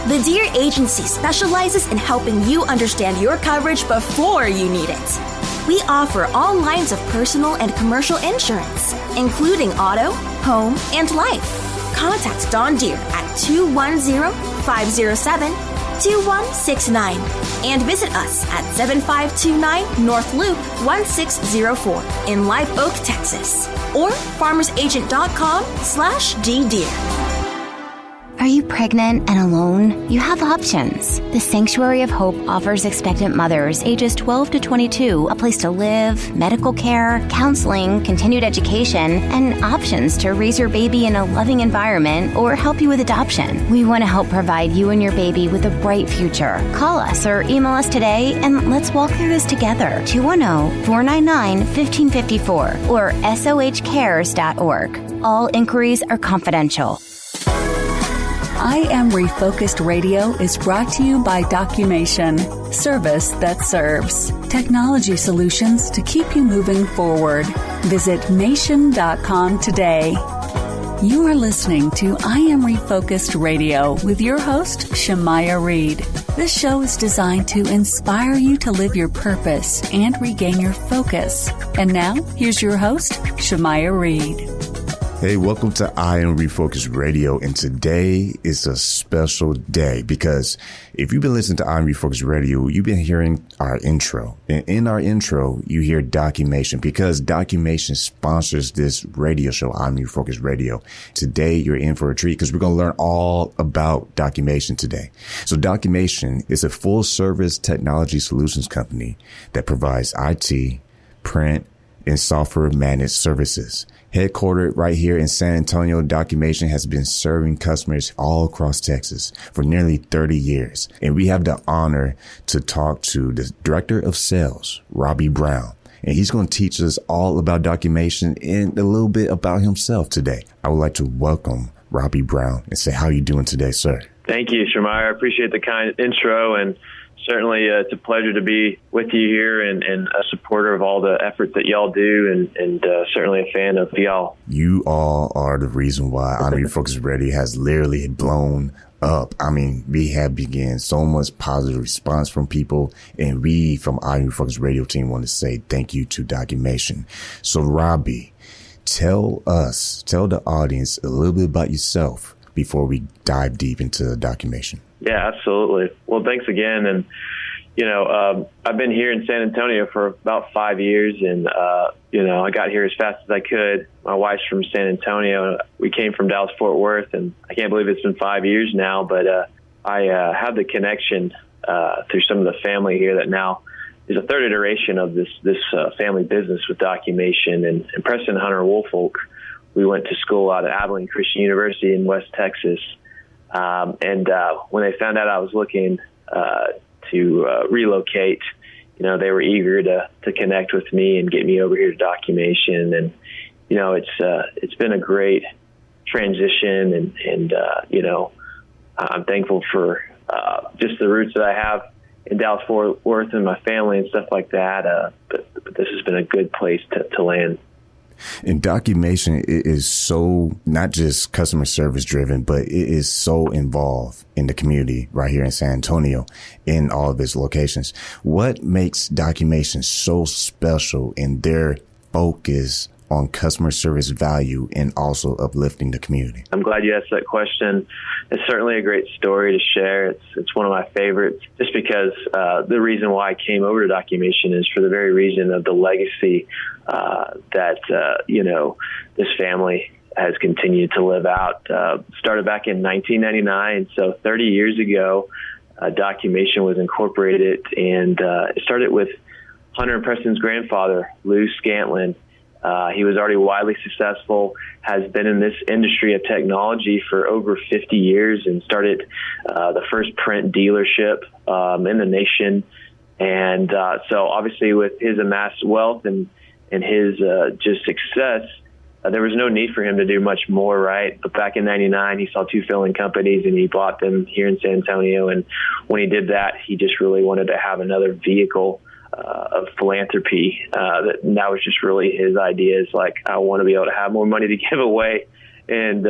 The Deere Agency specializes in helping you understand your coverage before you need it. We offer all lines of personal and commercial insurance, including auto, home, and life. Contact Don Deere at 210-507-2169 and visit us at 7529 North Loop 1604 in Live Oak, Texas, or farmersagent.com/DDeere. Are you pregnant and alone? You have options. The Sanctuary of Hope offers expectant mothers ages 12 to 22 a place to live, medical care, counseling, continued education, and options to raise your baby in a loving environment or help you with adoption. We want to help provide you and your baby with a bright future. Call us or email us today and let's walk through this together. 210-499-1554 or sohcares.org. All inquiries are confidential. I Am Refocused Radio is brought to you by DOCUmation, service that serves. Technology solutions to keep you moving forward. Visit mation.com today. You are listening to I Am Refocused Radio with your host, Shemaya Reed. This show is designed to inspire you to live your purpose and regain your focus. And now, here's your host, Shemaya Reed. Hey, welcome to I Am Refocused Radio, and today is a special day because if you've been listening to I Am Refocused Radio, you've been hearing our intro. And in our intro, you hear DOCUmation because DOCUmation sponsors this radio show, I Am Refocused Radio. Today, you're in for a treat because we're going to learn all about DOCUmation today. So DOCUmation is a full-service technology solutions company that provides IT, print, and software managed services. Headquartered right here in San Antonio, DOCUmation has been serving customers all across Texas for nearly 30 years. And we have the honor to talk to the Director of Sales, Robby Brown. And he's going to teach us all about DOCUmation and a little bit about himself today. I would like to welcome Robby Brown and say, how are you doing today, sir? Thank you, Shemaya. I appreciate the kind intro, and certainly it's a pleasure to be with you here and a supporter of all the efforts that y'all do and certainly a fan of y'all. You all are the reason why I Am Refocused Radio has literally blown up. I mean, we have begun so much positive response from people, and we from I Am Refocused Radio team want to say thank you to DOCUmation. So Robby, tell the audience a little bit about yourself before we dive deep into DOCUmation. Yeah, absolutely. Well, thanks again. And, I've been here in San Antonio for about 5 years, and, I got here as fast as I could. My wife's from San Antonio. We came from Dallas-Fort Worth, and I can't believe it's been 5 years now, but I have the connection through some of the family here that now is a third iteration of this family business with DOCUmation. And Preston Hunter Woolfolk, we went to school out at Abilene Christian University in West Texas. And when they found out I was looking to relocate, they were eager to connect with me and get me over here to DOCUmation. And it's been a great transition, and I'm thankful for just the roots that I have in Dallas-Fort Worth and my family and stuff like that. But this has been a good place to land. And DOCUmation is so not just customer service driven, but it is so involved in the community right here in San Antonio in all of its locations. What makes DOCUmation so special in their focus on customer service value and also uplifting the community? I'm glad you asked that question. It's certainly a great story to share. It's one of my favorites just because the reason why I came over to DOCUmation is for the very reason of the legacy that this family has continued to live out. Started back in 1999, so 30 years ago, DOCUmation was incorporated, and it started with Hunter and Preston's grandfather, Lou Scantlin. He was already widely successful, has been in this industry of technology for over 50 years, and started the first print dealership in the nation. And so obviously with his amassed wealth and his just success, there was no need for him to do much more, right? But back in 99, he saw two filling companies and he bought them here in San Antonio. And when he did that, he just really wanted to have another vehicle of philanthropy. That was just really his idea, is like, I want to be able to have more money to give away. And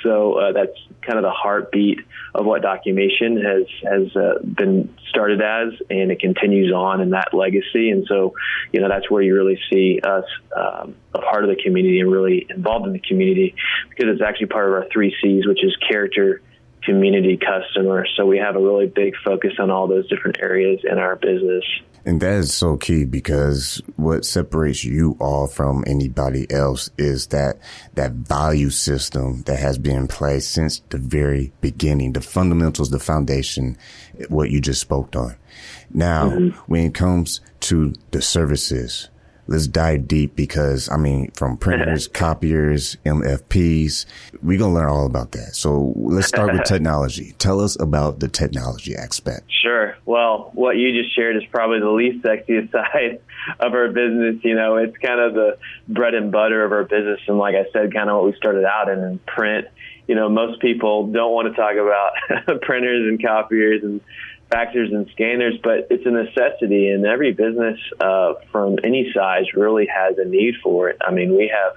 so that's kind of the heartbeat of what DOCUmation has been started as, and it continues on in that legacy. And so, that's where you really see us a part of the community and really involved in the community, because it's actually part of our 3 C's, which is character, community, customer. So we have a really big focus on all those different areas in our business. And that is so key, because what separates you all from anybody else is that value system that has been in place since the very beginning, the fundamentals, the foundation, what you just spoke on. Now, when it comes to the services, let's dive deep, because from printers, copiers, MFPs, we're going to learn all about that. So let's start with technology. Tell us about the technology aspect. Sure. Well, what you just shared is probably the least sexiest side of our business. It's kind of the bread and butter of our business. And like I said, kind of what we started out in print. Most people don't want to talk about printers and copiers and faxers and scanners, but it's a necessity, and every business from any size really has a need for it. We have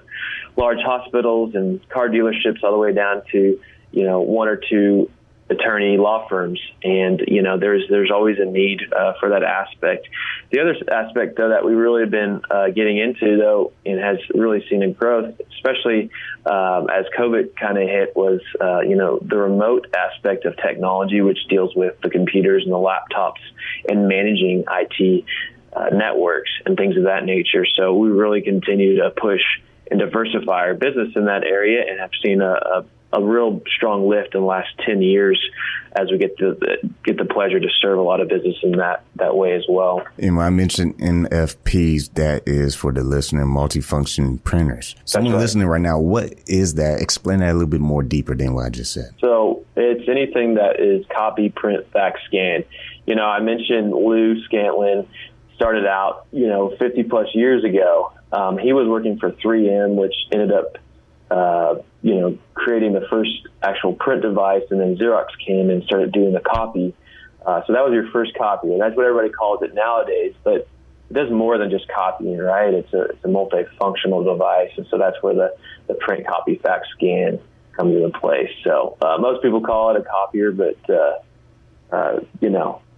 large hospitals and car dealerships all the way down to 1 or 2 attorney law firms, and there's always a need for that aspect. The other aspect, though, that we really have been getting into, though, and has really seen a growth, especially as COVID kind of hit, was the remote aspect of technology, which deals with the computers and the laptops and managing IT networks and things of that nature. So we really continue to push and diversify our business in that area, and have seen a real strong lift in the last 10 years as we get the pleasure to serve a lot of business in that way as well. And when I mentioned MFPs, that is for the listener, multifunction printers. Someone listening right now, what is that? Explain that a little bit more deeper than what I just said. So it's anything that is copy, print, fax, scan. I mentioned Lou Scantlin started out, 50 plus years ago. He was working for 3M, which ended up creating the first actual print device, and then Xerox came and started doing the copy. So that was your first copy, and that's what everybody calls it nowadays, but it does more than just copying, right? It's a multifunctional device, and so that's where the print, copy, fax, scan comes into place. So most people call it a copier, but,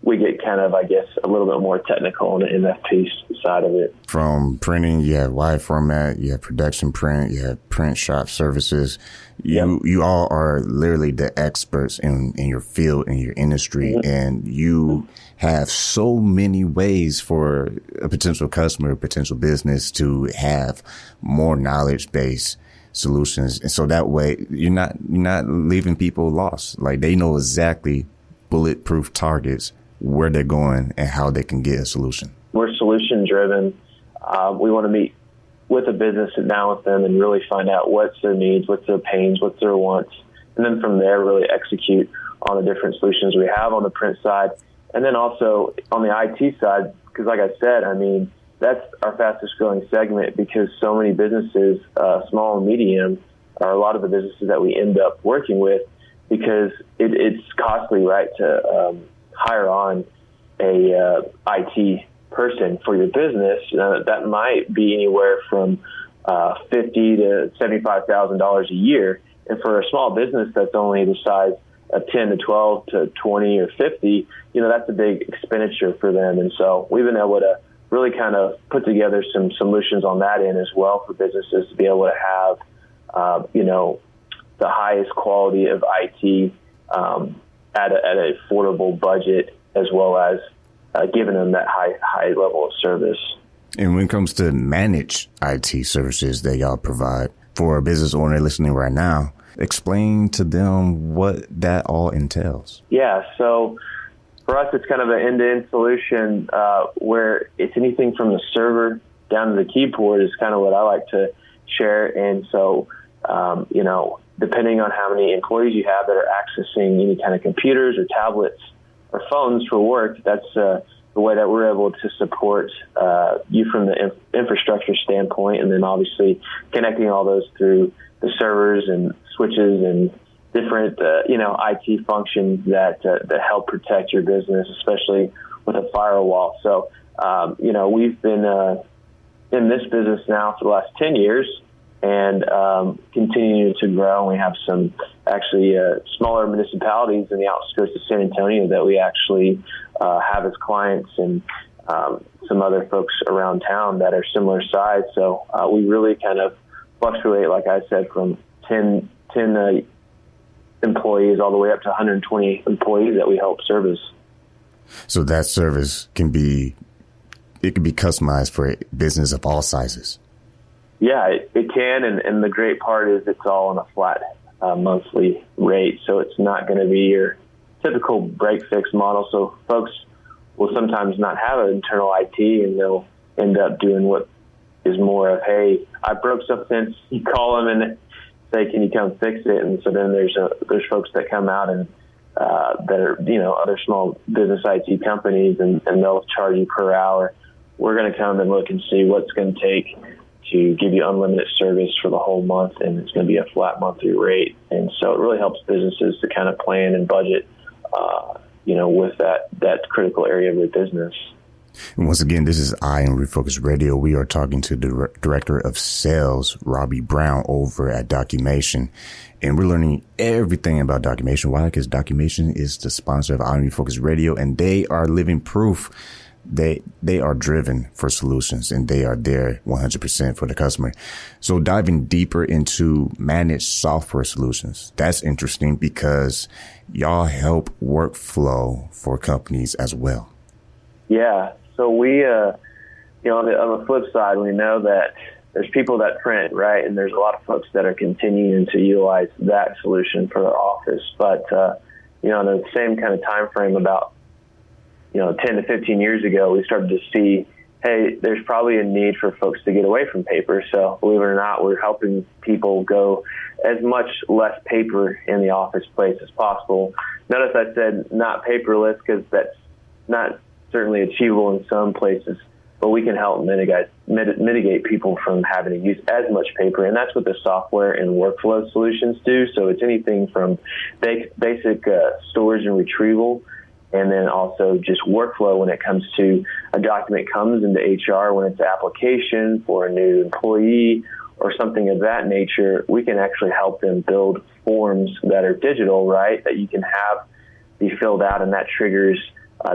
we get kind of, I guess, a little bit more technical on the MFP side of it. From printing, you have wide format, you have production print, you have print shop services. You all are literally the experts in your field, in your industry, and you have so many ways for a potential customer, potential business to have more knowledge-based solutions. And so that way you're not leaving people lost. Like, they know exactly bulletproof targets, where they're going, and how they can get a solution. We're solution driven. We want to meet with a business, sit down with them, and really find out what's their needs, what's their pains, what's their wants, and then from there really execute on the different solutions we have on the print side. And then also on the IT side, because like I said, that's our fastest growing segment, because so many businesses, small and medium, are a lot of the businesses that we end up working with, because it's costly, right, to hire on a IT person for your business. That might be anywhere from $50,000 to $75,000 a year, and for a small business that's only the size of 10 to 12 to 20 or 50, that's a big expenditure for them. And so we've been able to really kind of put together some solutions on that end as well for businesses to be able to have, the highest quality of IT at an affordable budget, as well as giving them that high level of service. And when it comes to managed IT services that y'all provide for a business owner listening right now, explain to them what that all entails. Yeah, so for us, it's kind of an end-to-end solution where it's anything from the server down to the keyboard is kind of what I like to share. And so, depending on how many employees you have that are accessing any kind of computers or tablets or phones for work, that's the way that we're able to support you from the infrastructure standpoint, and then obviously connecting all those through the servers and switches and different, IT functions that help protect your business, especially with a firewall. So, we've been in this business now for the last 10 years, and continuing to grow. And we have some actually smaller municipalities in the outskirts of San Antonio that we actually have as clients, and some other folks around town that are similar size. So we really kind of fluctuate, like I said, from 10 employees all the way up to 120 employees that we help service. So that service can be customized for a business of all sizes. Yeah, it can. And the great part is it's all on a flat monthly rate. So it's not going to be your typical break fix model. So folks will sometimes not have an internal IT, and they'll end up doing what is more of, hey, I broke something. You call them and say, can you come fix it? And so then there's folks that come out and that are, other small business IT companies, and they'll charge you per hour. We're going to come and look and see what's going to take to give you unlimited service for the whole month, and it's going to be a flat monthly rate. And so it really helps businesses to kind of plan and budget, with that critical area of their business. And once again, this is I in Refocus Radio. We are talking to the Director of Sales, Robby Brown, over at DOCUmation. And we're learning everything about DOCUmation. Why? Because DOCUmation is the sponsor of I in Refocus Radio, and they are living proof. They are driven for solutions, and they are there 100% for the customer. So diving deeper into managed software solutions, that's interesting because y'all help workflow for companies as well. Yeah. So we, on the flip side, we know that there's people that print, right? And there's a lot of folks that are continuing to utilize that solution for their office. But, in the same kind of time frame, about 10 to 15 years ago, we started to see, hey, there's probably a need for folks to get away from paper. So believe it or not, we're helping people go as much less paper in the office place as possible. Notice I said not paperless, because that's not certainly achievable in some places, but we can help mitigate people from having to use as much paper. And that's what the software and workflow solutions do. So it's anything from basic storage and retrieval, and then also just workflow when it comes to a document comes into HR, when it's an application for a new employee or something of that nature. We can actually help them build forms that are digital, right, that you can have be filled out, and that triggers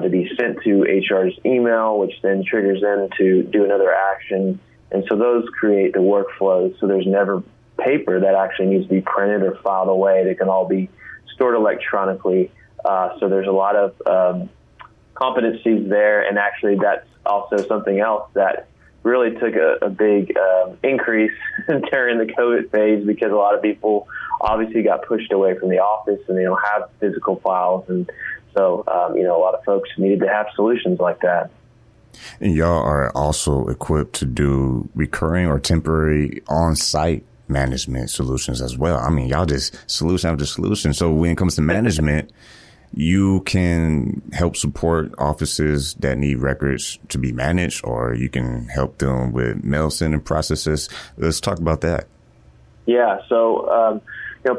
to be sent to HR's email, which then triggers them to do another action. And so those create the workflows. So there's never paper that actually needs to be printed or filed away. They can all be stored electronically. So there's a lot of competencies there. And actually that's also something else that really took a big increase during the COVID phase, because a lot of people obviously got pushed away from the office and they don't have physical files. And so, a lot of folks needed to have solutions like that. And y'all are also equipped to do recurring or temporary on-site management solutions as well. I mean, y'all just solution after solution. So when it comes to management, you can help support offices that need records to be managed, or you can help them with mail sending processes. Let's talk about that. Yeah. So,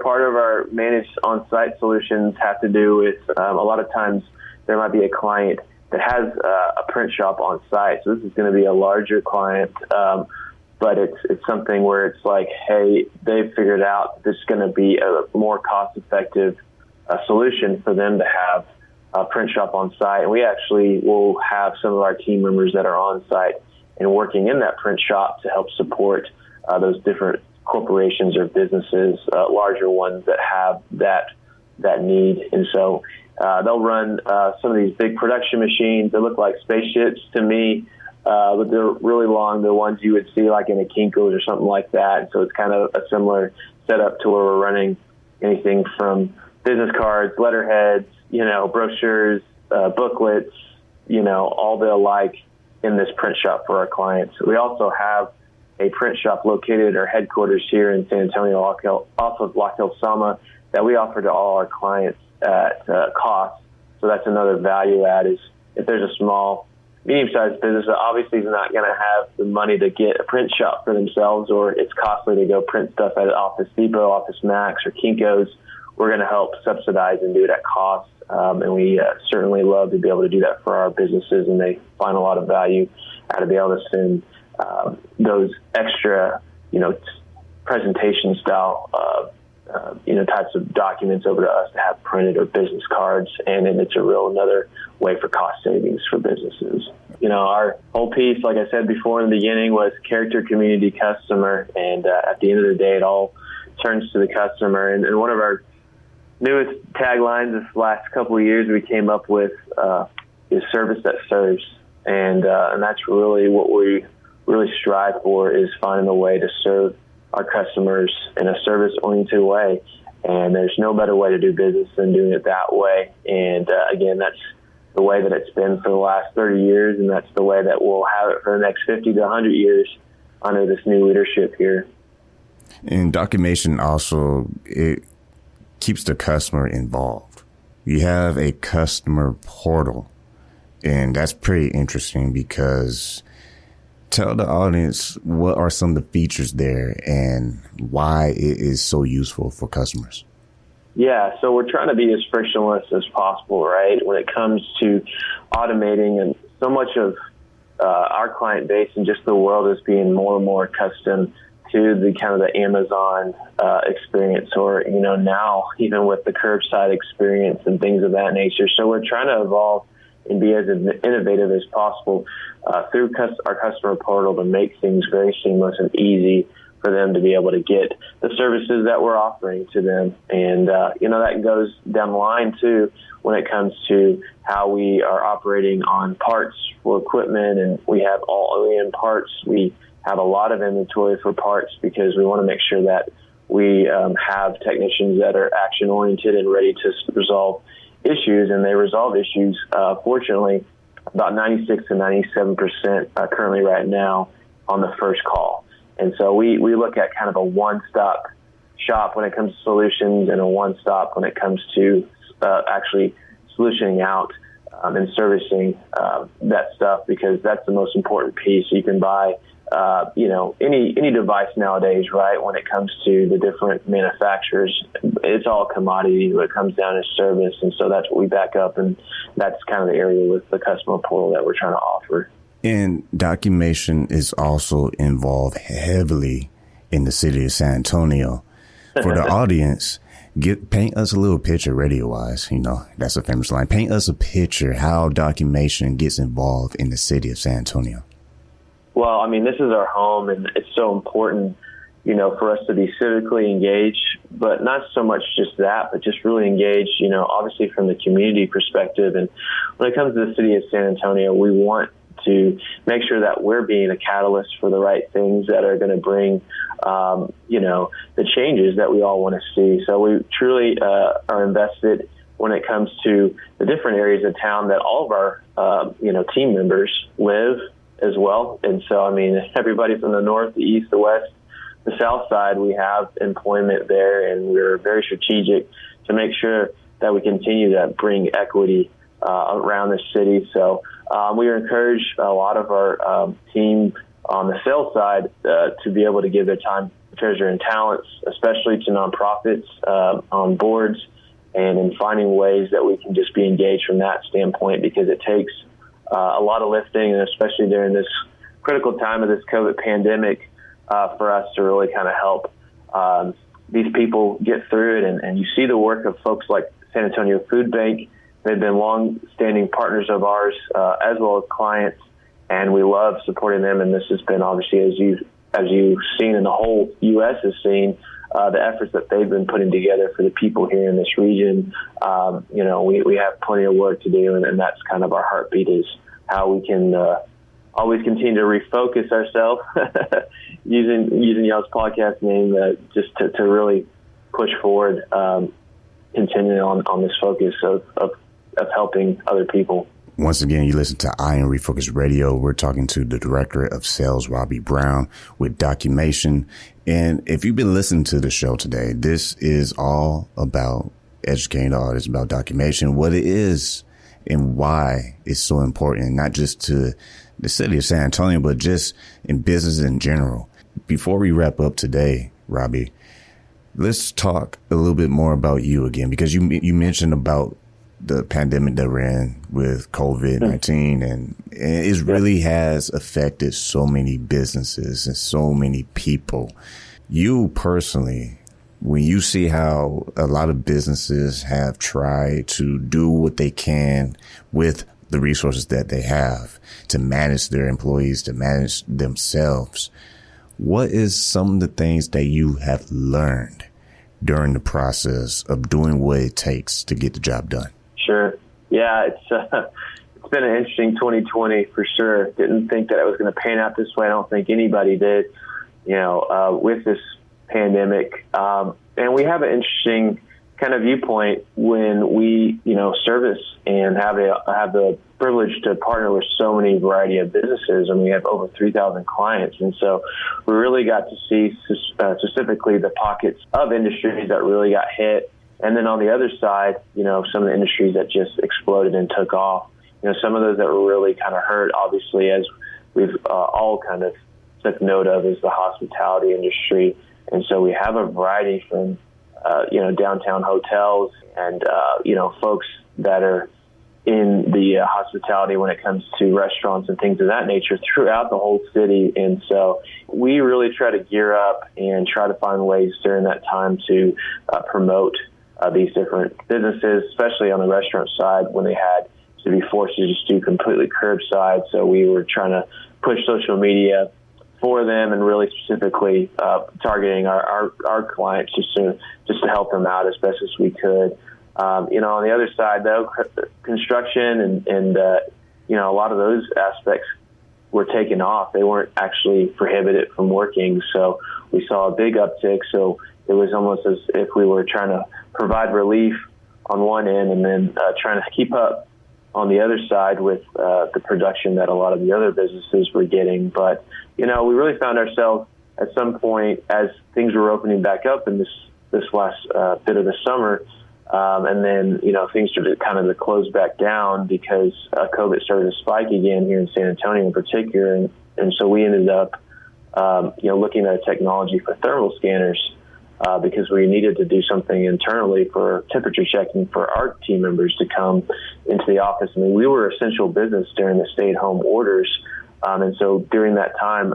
part of our managed on-site solutions have to do with a lot of times there might be a client that has a print shop on site. So this is going to be a larger client, but it's something where it's like, hey, they've figured out this is going to be a more cost-effective solution for them to have a print shop on site. And we actually will have some of our team members that are on site and working in that print shop to help support those different corporations or businesses, larger ones that have that need. And so they'll run some of these big production machines that look like spaceships to me, but they're really long. They're ones you would see like in a Kinko's or something like that. And so it's kind of a similar setup to where we're running anything from business cards, letterheads, brochures, booklets, all the alike in this print shop for our clients. We also have a print shop located at our headquarters here in San Antonio, off of Lock Hill Sama, that we offer to all our clients at cost. So that's another value add, is if there's a small, medium-sized business that obviously is not going to have the money to get a print shop for themselves, or it's costly to go print stuff at Office Depot, Office Max, or Kinko's, we're going to help subsidize and do it at cost. And we certainly love to be able to do that for our businesses, and they find a lot of value out of being able to send those extra, presentation style types of documents over to us to have printed, or business cards, and then it's another way for cost savings for businesses. Our whole piece, like I said before in the beginning, was character, community, customer, and at the end of the day, it all turns to the customer. And one of our newest taglines this last couple of years we came up with is service that serves, and that's really what we really strive for, is finding a way to serve our customers in a service-oriented way. And there's no better way to do business than doing it that way. And again, that's the way that it's been for the last 30 years, and that's the way that we'll have it for the next 50 to 100 years under this new leadership here. And DOCUmation also, it keeps the customer involved. You have a customer portal, and that's pretty interesting, because tell the audience what are some of the features there and why it is so useful for customers. Yeah, so we're trying to be as frictionless as possible, right, when it comes to automating. And so much of our client base and just the world is being more and more accustomed to the kind of the Amazon experience, or, now even with the curbside experience and things of that nature. So we're trying to evolve and be as innovative as possible through our customer portal to make things very seamless and easy for them to be able to get the services that we're offering to them. And, that goes down the line, too, when it comes to how we are operating on parts for equipment. And we have all OEM parts. We have a lot of inventory for parts because we want to make sure that we have technicians that are action-oriented and ready to resolve issues, and they resolve issues, fortunately, about 96 to 97% currently right now on the first call. And so we look at kind of a one-stop shop when it comes to solutions, and a one-stop when it comes to actually solutioning out and servicing that stuff, because that's the most important piece. You can buy any device nowadays, right? When it comes to the different manufacturers, it's all commodity when it comes down to service. And so that's what we back up. And that's kind of the area with the customer portal that we're trying to offer. And DOCUmation is also involved heavily in the city of San Antonio. For the audience, paint us a little picture radio-wise. That's a famous line. Paint us a picture how DOCUmation gets involved in the city of San Antonio. Well, this is our home, and it's so important, for us to be civically engaged, but not so much just that, but just really engaged, obviously from the community perspective. And when it comes to the city of San Antonio, we want to make sure that we're being a catalyst for the right things that are going to bring, the changes that we all want to see. So we truly are invested when it comes to the different areas of town that all of our, team members live as well. And so, everybody from the north, the east, the west, the south side, we have employment there, and we're very strategic to make sure that we continue to bring equity around the city. So we encourage a lot of our team on the sales side to be able to give their time, treasure, and talents, especially to nonprofits on boards, and in finding ways that we can just be engaged from that standpoint, because it takes a lot of lifting, and especially during this critical time of this COVID pandemic, for us to really kind of help these people get through it. And you see the work of folks like San Antonio Food Bank. They've been long-standing partners of ours, as well as clients, and we love supporting them. And this has been, obviously, as you've seen, and the whole U.S. has seen, the efforts that they've been putting together for the people here in this region. We have plenty of work to do, and that's kind of our heartbeat, is how we can always continue to refocus ourselves using y'all's podcast name just to really push forward, continuing on this focus of helping other people. Once again, you listen to I Am Refocus Radio. We're talking to the Director of Sales, Robby Brown, with DOCUmation. And if you've been listening to the show today, this is all about educating the audience about DOCUmation, what it is and why it's so important, not just to the city of San Antonio, but just in business in general. Before we wrap up today, Robby, let's talk a little bit more about you again, because you mentioned about the pandemic that we're in with COVID-19, and it really has affected so many businesses and so many people. You personally, when you see how a lot of businesses have tried to do what they can with the resources that they have to manage their employees, to manage themselves, what is some of the things that you have learned during the process of doing what it takes to get the job done? Sure. Yeah, it's been an interesting 2020 for sure. Didn't think that it was going to pan out this way. I don't think anybody did, with this pandemic. And we have an interesting kind of viewpoint when we, service and have the privilege to partner with so many variety of businesses, and we have over 3,000 clients. And so we really got to see specifically the pockets of industries that really got hit. And then on the other side, some of the industries that just exploded and took off. Some of those that were really kind of hurt, obviously, as we've all kind of took note of, is the hospitality industry. And so we have a variety from, downtown hotels and, folks that are in the hospitality when it comes to restaurants and things of that nature throughout the whole city. And so we really try to gear up and try to find ways during that time to promote these different businesses, especially on the restaurant side when they had to be forced to just do completely curbside. So we were trying to push social media for them and really specifically targeting our clients just to help them out as best as we could. On the other side, though, construction and a lot of those aspects were taken off. They weren't actually prohibited from working. So we saw a big uptick. So it was almost as if we were trying to provide relief on one end and then trying to keep up on the other side with the production that a lot of the other businesses were getting. But, we really found ourselves at some point as things were opening back up in this last bit of the summer. And then, things started kind of to close back down because COVID started to spike again here in San Antonio in particular. And so we ended up, looking at technology for thermal scanners because we needed to do something internally for temperature checking for our team members to come into the office. I mean, we were essential business during the stay-at-home orders. And so during that time,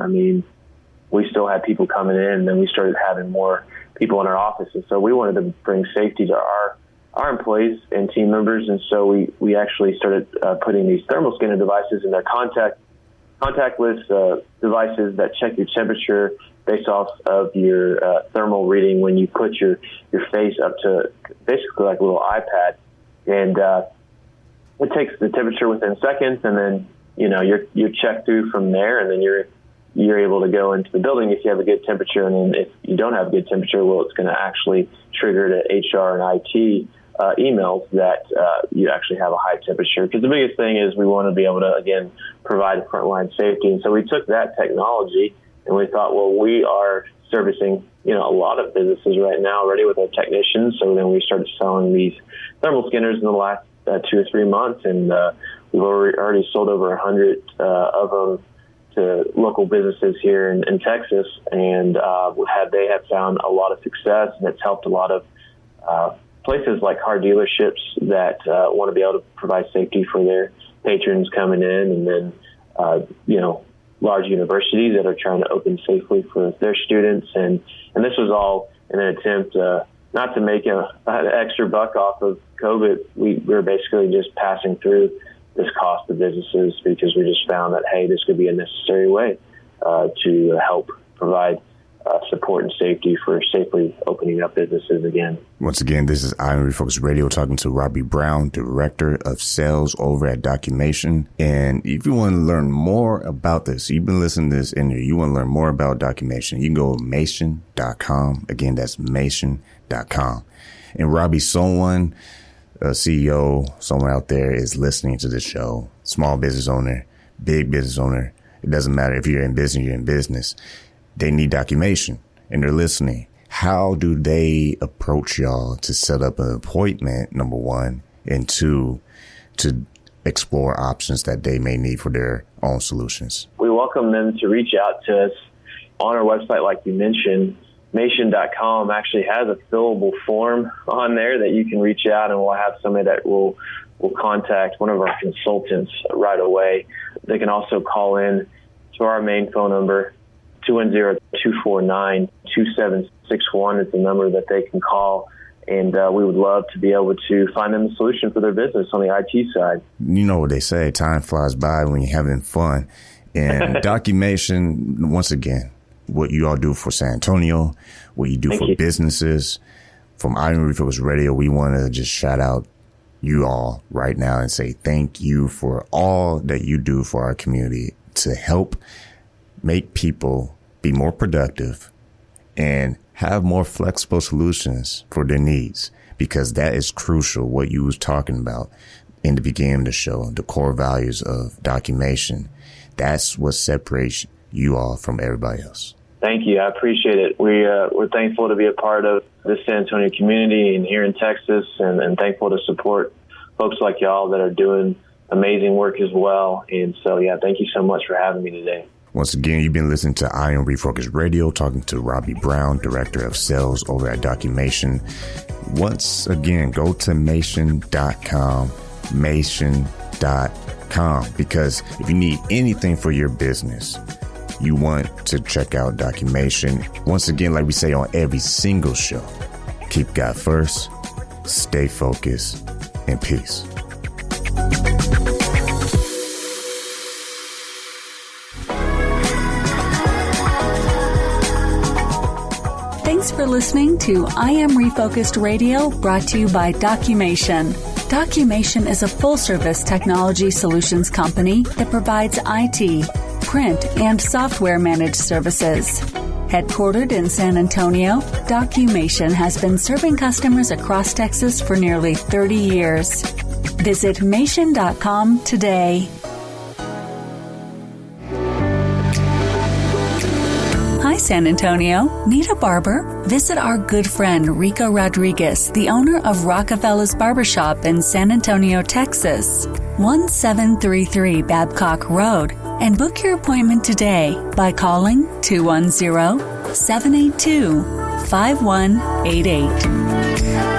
we still had people coming in, and then we started having more people in our office. And so we wanted to bring safety to our employees and team members. And so we actually started putting these thermal scanner devices in their contactless devices that check your temperature based off of your thermal reading when you put your face up to basically like a little iPad. And it takes the temperature within seconds, and then, you're checked through from there, and then you're able to go into the building if you have a good temperature. And then if you don't have a good temperature, well, it's going to actually trigger to HR and IT emails that you actually have a high temperature. Because the biggest thing is we want to be able to, again, provide frontline safety. And so we took that technology and we thought, well, we are servicing, a lot of businesses right now already with our technicians. So then we started selling these thermal scanners in the last 2 or 3 months. And we've already sold over 100 of them to local businesses here in Texas. And they have found a lot of success, and it's helped a lot of places like car dealerships that want to be able to provide safety for their patrons coming in, and then, large universities that are trying to open safely for their students. And this was all in an attempt not to make an extra buck off of COVID. We were basically just passing through this cost to businesses because we just found that, hey, this could be a necessary way to help provide support and safety for safely opening up businesses again. Once again, this is I Am Refocused Radio talking to Robby Brown, Director of Sales over at DOCUmation. And if you want to learn more about this, you've been listening to this interview, you want to learn more about DOCUmation, you can go to Mation.com. Again, that's Mation.com. And Robby, someone, a CEO, someone out there is listening to this show, small business owner, big business owner. It doesn't matter if you're in business, you're in business. They need DOCUmation and they're listening. How do they approach y'all to set up an appointment, number one, and two, to explore options that they may need for their own solutions? We welcome them to reach out to us on our website, like you mentioned. Mation.com actually has a fillable form on there that you can reach out, and we'll have somebody that will contact one of our consultants right away. They can also call in to our main phone number, 210 249-2761 is the number that they can call. And we would love to be able to find them a solution for their business on the IT side. You know what they say, time flies by when you're having fun. And DOCUmation, once again, what you all do for San Antonio, what you do for businesses. From I Am Refocused Radio, we want to just shout out you all right now and say thank you for all that you do for our community to help make people be more productive and have more flexible solutions for their needs, because that is crucial. What you was talking about in the beginning of the show, the core values of DOCUmation, that's what separates you all from everybody else. Thank you. I appreciate it. We're thankful to be a part of the San Antonio community and here in Texas, and thankful to support folks like y'all that are doing amazing work as well. And so, yeah, thank you so much for having me today. Once again, you've been listening to I Am Refocused Radio, talking to Robby Brown, Director of Sales over at DOCUmation. Once again, go to Mation.com, Mation.com, because if you need anything for your business, you want to check out DOCUmation. Once again, like we say on every single show, keep God first, stay focused, and peace. Thanks for listening to I Am Refocused Radio, brought to you by DOCUmation. DOCUmation is a full-service technology solutions company that provides IT, print, and software managed services. Headquartered in San Antonio, DOCUmation has been serving customers across Texas for nearly 30 years. Visit Mation.com today. Hi, San Antonio. Need a barber? Visit our good friend Rico Rodriguez, the owner of Rockefeller's Barbershop in San Antonio, Texas, 1733 Babcock Road, and book your appointment today by calling 210-782-5188.